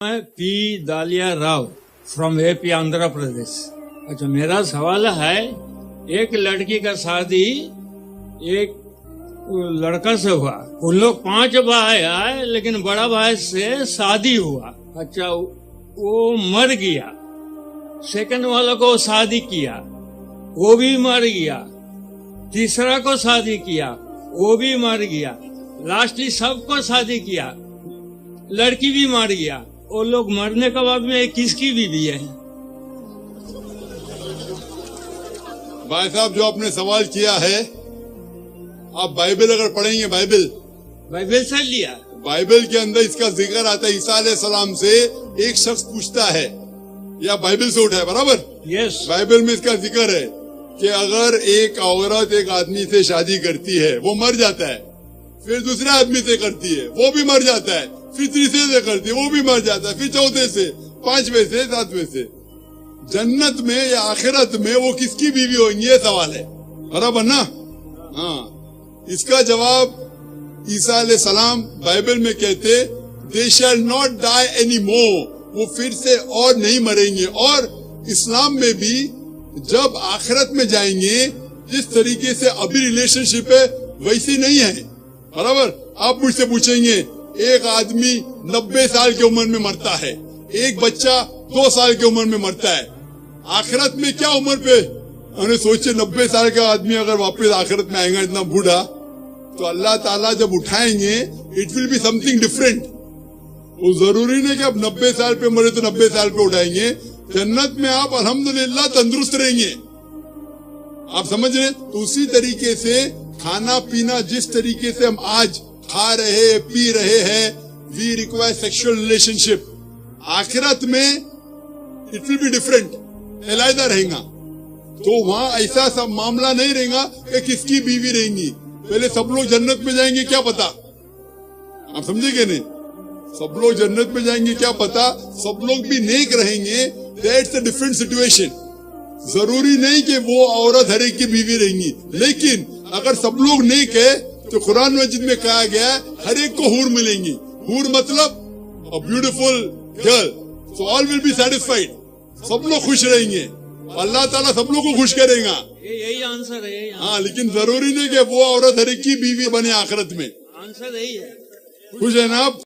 میں پی دالیا Rao from a پی آندھرا پردیش. اچھا میرا سوال ہے ایک لڑکی کا شادی ایک لڑکا سے ہوا. ان لوگ 5 بھائی آئے لیکن بڑا بھائی سے شادی ہوا. اچھا وہ مر گیا. سیکنڈ والا کو شادی کیا وہ بھی مر گیا. تیسرا کو شادی کیا وہ بھی مر گیا. لاسٹلی سب کو شادی کیا لڑکی بھی مر گیا. وہ لوگ مرنے کے بعد میں کس کی بیوی ہے؟ بھائی صاحب جو آپ نے سوال کیا ہے آپ بائبل اگر پڑھیں گے بائبل سے لیا. بائبل کے اندر اس کا ذکر آتا ہے. عیسیٰ علیہ السلام سے ایک شخص پوچھتا ہے یا بائبل سے اٹھا ہے برابر. یس بائبل میں اس کا ذکر ہے کہ اگر ایک عورت ایک آدمی سے شادی کرتی ہے وہ مر جاتا ہے, پھر دوسرے آدمی سے کرتی ہے وہ بھی مر جاتا ہے, پھر تیسرے سے کرتی ہے وہ بھی مر جاتا ہے, پھر چوتھے سے, 5ویں سے, 7ویں سے. جنت میں یا آخرت میں وہ کس کی بیوی ہوئیں گی یہ سوال ہے برابر نا. ہاں اس کا جواب عیسیٰ علیہ السلام بائبل میں کہتے they shall not die anymore, وہ پھر سے اور نہیں مریں گے. اور اسلام میں بھی جب آخرت میں جائیں گے جس طریقے سے ابھی ریلیشن شپ ہے ویسی نہیں ہے برابر. آپ مجھ سے پوچھیں گے ایک آدمی 90 سال کی عمر میں مرتا ہے, ایک بچہ 2 سال کی عمر میں مرتا ہے, آخرت میں کیا عمر پہ؟ انہیں سوچے 90 سال کا آدمی اگر واپس آخرت میں آئے گا اتنا بوڑھا تو اللہ تعالیٰ جب اٹھائیں گے it will be something different. وہ ضروری نہیں کہ اب 90 سال پہ مرے تو 90 سال پہ اٹھائیں گے. جنت میں آپ الحمدللہ تندرست رہیں گے. آپ سمجھ رہے؟ تو اسی طریقے سے کھانا پینا جس طریقے سے ہم آج کھا رہے پی رہے ہیں وی ریکوائر سیکشل ریلیشن شپ, آخرت میں اٹ ول بی ڈفرینٹ, علیحدہ رہیں گا. تو وہاں ایسا سب معاملہ نہیں رہے گا کہ کس کی بیوی رہیں گی. پہلے سب لوگ جنت میں جائیں گے کیا پتا, آپ سمجھے کہ نہیں؟ سب لوگ جنت میں جائیں گے کیا پتا, سب لوگ بھی نیک رہیں گے. That's a different situation. ضروری نہیں کہ وہ عورت ہر ایک کی بیوی رہیں گی, لیکن اگر سب لوگ نیک ہے تو قرآن مجید میں کہا گیا ہے ہر ایک کو حور ملیں گی. حور مطلب a beautiful girl, so all will be satisfied. سب لوگ خوش رہیں گے, اللہ تعالیٰ سب لوگ کو خوش کرے گا. یہی آنسر ہے. ہاں لیکن ضروری نہیں کہ وہ عورت ہر ایک کی بیوی بنے آخرت میں. آنسر یہی ہے. خوش ہے نا آپ؟